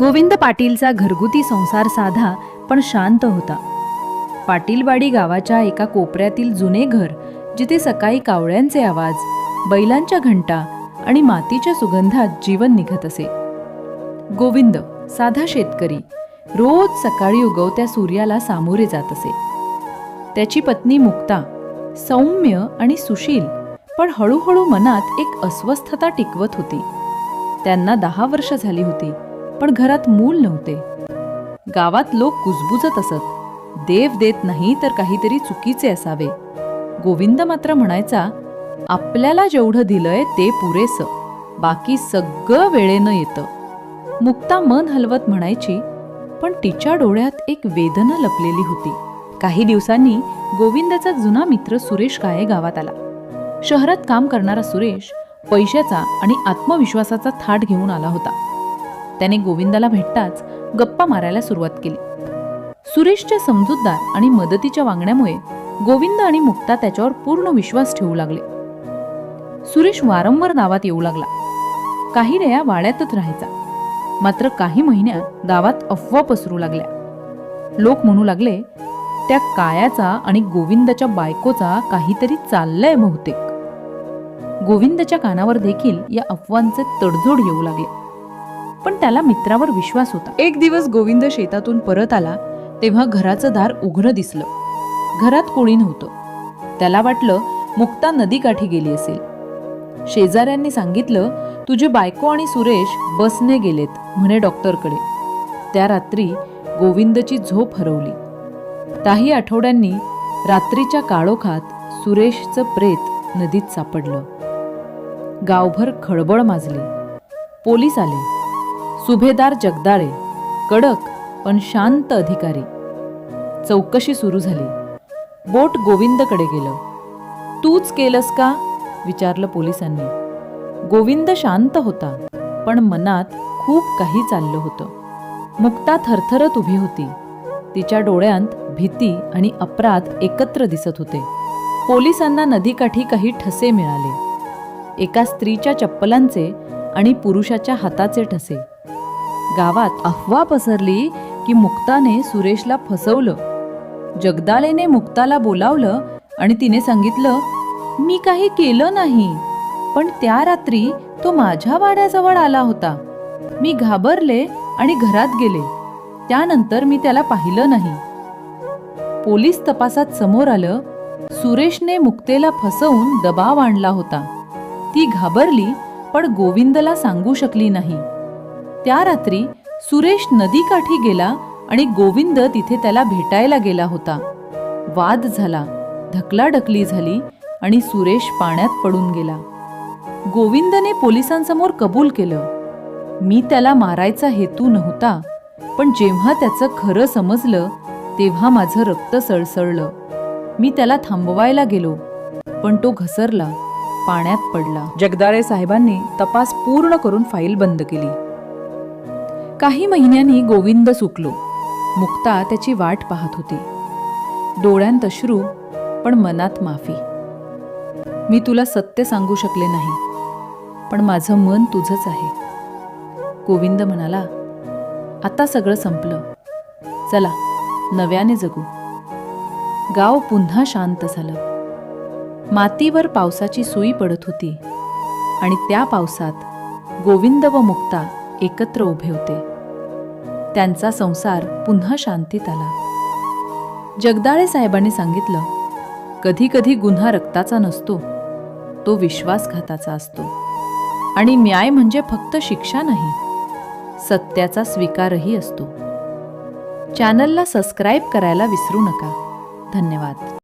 गोविंद पाटीलचा घरगुती संसार साधा पण शांत होता. पाटीलवाडी गावाच्या एका कोपऱ्यातील जुने घर, जिथे सकाळी कावळ्यांचे आवाज, बैलांच्या घंटा आणि मातीच्या सुगंधात जीवन निघत असे. गोविंद साधा शेतकरी रोज सकाळी उगवत्या सूर्याला सामोरे जात असे. त्याची पत्नी मुक्ता सौम्य आणि सुशील, पण हळूहळू मनात एक अस्वस्थता टिकवत होती. त्यांना 10 वर्ष झाली होती, पण घरात मूल नव्हते. गावात लोक कुजबुजत असत, देव देत नाही तर काहीतरी चुकीचे असावे. गोविंद मात्र म्हणायचा, आपल्याला जेवढं दिलंय ते पुरेसं, बाकी सगळं वेळेनं येतं. मुक्ता मन हलवत म्हणायची, पण तिच्या डोळ्यात एक वेदना लपलेली होती. काही दिवसांनी गोविंदाचा जुना मित्र सुरेश काळे गावात आला. शहरात काम करणारा सुरेश पैशाचा आणि आत्मविश्वासाचा थाट घेऊन आला होता. त्याने गोविंदाला भेटताच गप्पा मारायला सुरुवात केली. सुरेशच्या समजूतदार आणि मदतीच्या वागण्यामुळे गोविंद आणि मुक्ता त्याच्यावर पूर्ण विश्वास ठेवू लागले. सुरेश वारंवार गावात येऊ लागला. काही वेळा वाड्यातच राहायचा. मात्र काही महिन्यात गावात अफवा पसरू लागल्या. लोक म्हणू लागले, त्या काळ्याचा आणि गोविंदाच्या बायकोचा काहीतरी चाललंय बहुतेक. गोविंदाच्या कानावर देखील या अफवांचे तडजोड येऊ लागले, पण त्याला मित्रावर विश्वास होता. एक दिवस गोविंद शेतातून परत आला तेव्हा घराचं दार उघडं दिसलं. घरात कोणी नव्हतं. त्याला वाटलं मुक्ता नदीकाठी गेली असेल. शेजाऱ्यांनी सांगितलं, तुझी बायको आणि सुरेश बसने गेलेत म्हणे डॉक्टरकडे. त्या रात्री गोविंदची झोप हरवली. काही आठवड्यांनी रात्रीच्या काळोखात सुरेशचं प्रेत नदीत सापडलं. गावभर खळबळ माजली. पोलीस आले. सुभेदार जगदाळे, कडक पण शांत अधिकारी. चौकशी सुरू झाली. बोट गोविंदकडे गेलं. तूच केलंस का विचारलं पोलिसांनी. गोविंद शांत होता, पण मनात खूप काही चाललं होतं. मुक्ता थरथरत उभी होती. तिच्या डोळ्यांत भीती आणि अपराध एकत्र दिसत होते. पोलिसांना नदीकाठी काही ठसे मिळाले. एका स्त्रीच्या चप्पलांचे आणि पुरुषाच्या हाताचे ठसे. गावात अफवा पसरली की मुक्ताने सुरेशला फसवलं. जगदाळेने मुक्ताला बोलावलं आणि तिने सांगितलं, मी काही केलं नाही, पण त्या रात्री तो माझ्या वाड्याजवळ आला होता. मी घाबरले आणि घरात गेले. त्यानंतर मी त्याला पाहिलं नाही. पोलीस तपासात समोर आलं, सुरेशने मुक्तेला फसवून दबाव आणला होता. ती घाबरली, पण गोविंदला सांगू शकली नाही. त्या रात्री सुरेश नदीकाठी गेला आणि गोविंद तिथे त्याला भेटायला गेला होता. वाद झाला, ढकलाढकली झाली आणि सुरेश पाण्यात पडून गेला. गोविंदने पोलिसांसमोर कबूल केलं, मी त्याला मारायचा हेतू नव्हता, पण जेव्हा त्याचं खरं समजलं तेव्हा माझं रक्त सळसळलं. मी त्याला थांबवायला गेलो, पण तो घसरला, पाण्यात पडला. जगदाळे साहेबांनी तपास पूर्ण करून फाईल बंद केली. काही महिन्यांनी गोविंद सुटलो. मुक्ता त्याची वाट पाहत होती. डोळ्यांत अश्रू, पण मनात माफी. मी तुला सत्य सांगू शकले नाही, पण माझं मन तुझंच आहे. गोविंद म्हणाला, आता सगळं संपलं. चला नव्याने जगू. गाव पुन्हा शांत झालं. मातीवर पावसाची सुई पडत होती आणि त्या पावसात गोविंद व मुक्ता एकत्र उभे होते. त्यांचा संसार पुन्हा शांतीत आला. जगदाळे साहेबांनी सांगितलं, कधी कधी गुन्हा रक्ताचा नसतो, तो विश्वासघाताचा असतो. आणि न्याय म्हणजे फक्त शिक्षा नाही, सत्याचा स्वीकारही असतो. चॅनलला सबस्क्राईब करायला विसरू नका. धन्यवाद.